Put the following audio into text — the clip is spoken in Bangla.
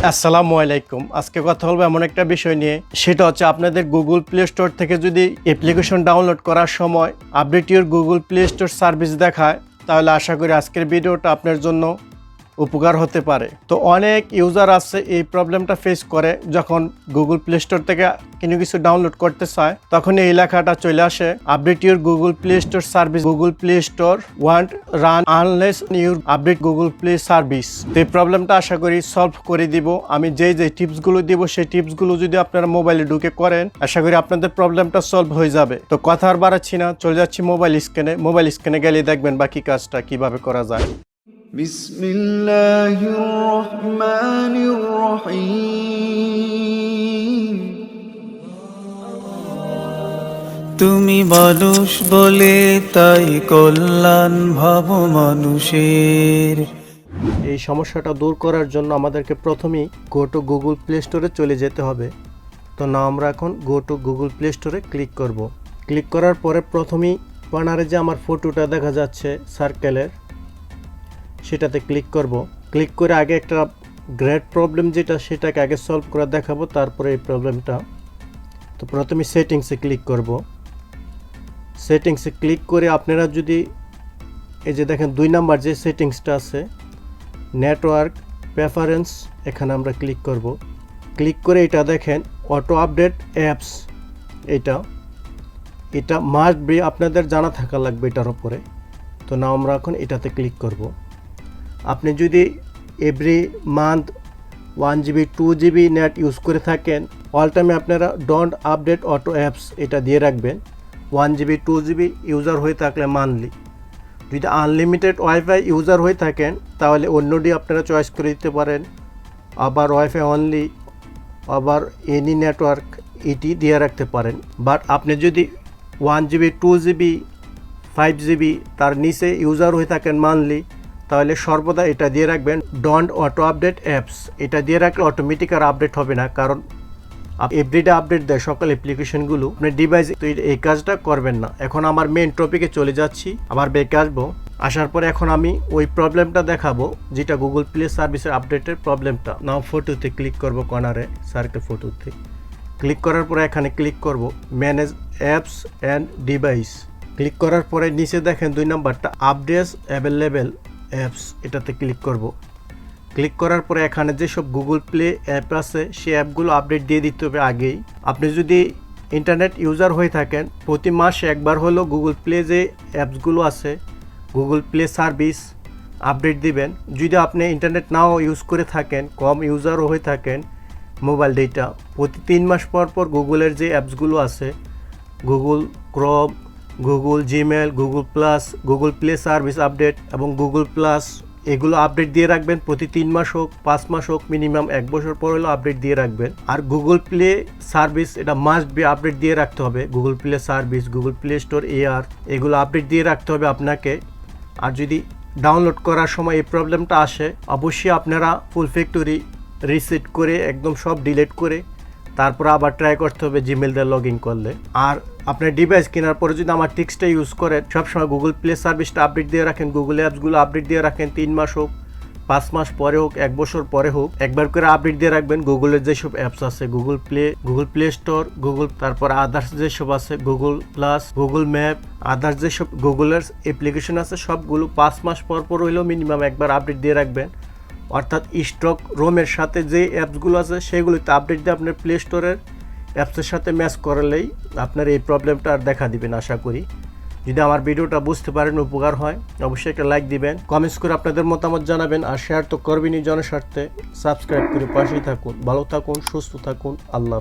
আসসালামু আলাইকুম। আজকে কথা বলবো এমন একটা বিষয় নিয়ে, সেটা হচ্ছে আপনাদের গুগল প্লে স্টোর থেকে যদি অ্যাপ্লিকেশন ডাউনলোড করার সময় update your Google play store service দেখায়, তাহলে আশা করি আজকের ভিডিওটা আপনার জন্য উপকার হতে পারে। তো অনেক ইউজার আছে এই প্রবলেমটা ফেস করে, যখন গুগল প্লে স্টোর থেকে কিছু ডাউনলোড করতে চায় তখন এই লেখাটা চলে আসে, update your Google play store service, Google play store want run unless your update Google play service. তো এই প্রবলেমটা আশা করি সলভ করে দিব। আমি যে টিপসগুলো দিব সেই টিপসগুলো যদি আপনারা মোবাইলে ঢুকে করেন, আশা করি আপনাদের প্রবলেমটা সলভ হয়ে যাবে। তো কথা আর বাড়াচ্ছি না, চলে যাচ্ছি মোবাইল স্ক্রিনে গেলে দেখবেন বাকি কাজটা কিভাবে করা যায়। বিসমিল্লাহির রহমানির রহিম। তুমি মানুষ বলে তাই কল্যাণ ভাব মানুষের। এই সমস্যাটা দূর করার জন্য আমাদেরকে প্রথমেই গো টু গুগল প্লে স্টোরে চলে যেতে হবে। তো না, আমরা এখন গো টু গুগল প্লে স্টোরে ক্লিক করব। ক্লিক করার পরে প্রথমেই কর্নারে যে আমার ফটোটা দেখা যাচ্ছে সার্কেলের, সেটাতে ক্লিক করব। ক্লিক করে আগে একটা গ্রেট প্রবলেম যেটা, সেটাকে আগে সলভ করে দেখাবো, তারপরে এই প্রবলেমটা। তো প্রথমে সেটিংসে ক্লিক করব। সেটিংসে ক্লিক করে আপনারা যদি এই যে দেখেন 2 নাম্বার যে সেটিংসটা আছে, নেটওয়ার্ক প্রেফারেন্স, এখানে আমরা ক্লিক করব। ক্লিক করে এটা দেখেন অটো আপডেট অ্যাপস, এটা মাস্ট বি আপনাদের জানা থাকা লাগবে এটার উপরে। তো না, আমরা এখন এটাতে ক্লিক করব। আপনি যদি every month 1 GB 2 GB net use করে থাকেন, অল টাইমে আপনারা ডোন্ট আপডেট অটো অ্যাপস এটা দিয়ে রাখবেন। 1 GB 2 GB ইউজার হয়ে থাকলে মান্থলি। যদি আনলিমিটেড ওয়াইফাই ইউজার হয়ে থাকেন তাহলে অন্যটি আপনারা চয়েস করে দিতে পারেন, আবার ওয়াইফাই অনলি, আবার এনি নেটওয়ার্ক এটি দিয়ে রাখতে পারেন। বাট আপনি যদি 1 GB 2 GB 5 GB তার নিচে ইউজার হয়ে থাকেন মান্থলি, তাহলে সর্বদা এটা দিয়ে রাখবেন ডোন্ট অটো আপডেট অ্যাপস। এটা দিয়ে রাখলে অটোমেটিক আর আপডেট হবে না, কারণ এভরিডে আপডেট দেয় সকল অ্যাপ্লিকেশনগুলো আপনার ডিভাইসে, তো এই কাজটা করবেন না। এখন আমার মেন টপিকে চলে যাচ্ছি, আবার ব্যাকে আসবো। আসার পরে এখন আমি ওই প্রবলেমটা দেখাবো যেটা গুগল প্লে সার্ভিসের আপডেটের প্রবলেমটা। নাও ফটোতে ক্লিক করব, কর্নারে সার্কেল ফটোতে ক্লিক করার পরে এখানে ক্লিক করব manage apps and device. Click করার পরে নিচে দেখেন 2 নাম্বারটা আপডেটস অ্যাভেলেবেল অ্যাপস, এটাতে ক্লিক করব। ক্লিক করার পরে এখানে যেসব গুগল প্লে অ্যাপ আছে সেই অ্যাপগুলো আপডেট দিয়ে দিতে হবে আগেই। আপনি যদি ইন্টারনেট ইউজার হয়ে থাকেন, প্রতি মাসে একবার হলেও গুগল প্লে যে অ্যাপসগুলো আছে গুগল প্লে সার্ভিস আপডেট দিবেন। যদি আপনি ইন্টারনেট নাও ইউজ করে থাকেন, কম ইউজারও হয়ে থাকেন মোবাইল ডেটা, প্রতি 3 মাস পর পর গুগলের যে অ্যাপসগুলো আছে Google Chrome, Google Gmail, Google plus, Google play service update এবং গুগল প্লাস, এগুলো আপডেট দিয়ে রাখবেন। প্রতি 3 মাস হোক 5 মাস হোক, মিনিমাম 1 বছর পর হলেও আপডেট দিয়ে রাখবেন। আর গুগল প্লে সার্ভিস এটা মাস্ট বি আপডেট দিয়ে রাখতে হবে। Google play service, Google play store AR, এগুলো আপডেট দিয়ে রাখতে হবে আপনাকে। আর যদি ডাউনলোড করার সময় এই প্রবলেমটা আসে, অবশ্যই আপনারা ফুল ফ্যাক্টরি রিসেট করে একদম সব ডিলিট করে তারপর আবার ট্রাই করতে হবে জিমেল দিয়ে লগ ইন করলে। আর আপনার ডিভাইস কেনার পরে যদি আমার টিক্সটা ইউজ করেন, সবসময় গুগল প্লে সার্ভিসটা আপডেট দিয়ে রাখেন, গুগল অ্যাপসগুলো আপডেট দিয়ে রাখেন। 3 মাস হোক, 5 মাস পরে হোক, 1 বছর পরে হোক, একবার করে আপডেট দিয়ে রাখবেন। গুগলের যেসব অ্যাপস আছে গুগল প্লে স্টোর, গুগল, তারপর আদার্স যেসব আছে Google plus, Google map, others যেসব গুগলের অ্যাপ্লিকেশন আছে সবগুলো 5 মাস পর পর হইলেও মিনিমাম একবার আপডেট দিয়ে রাখবেন। অর্থাৎ স্টক রোমের সাথে যে অ্যাপসগুলো আছে সেগুলোতে আপডেট দিয়ে আপনার প্লে স্টোরের অ্যাপসের সাথে ম্যাচ করলেই আপনার এই প্রবলেমটা আর দেখা দিবেন আশা করি। যদি আমার ভিডিওটা বুঝতে পারেন, উপকার হয়, অবশ্যই একটা লাইক দিবেন, কমেন্টস করে আপনাদের মতামত জানাবেন, আর শেয়ার তো করবেনই জনস্বার্থে। সাবস্ক্রাইব করে পাশেই থাকুন। ভালো থাকুন, সুস্থ থাকুন। আল্লাহ।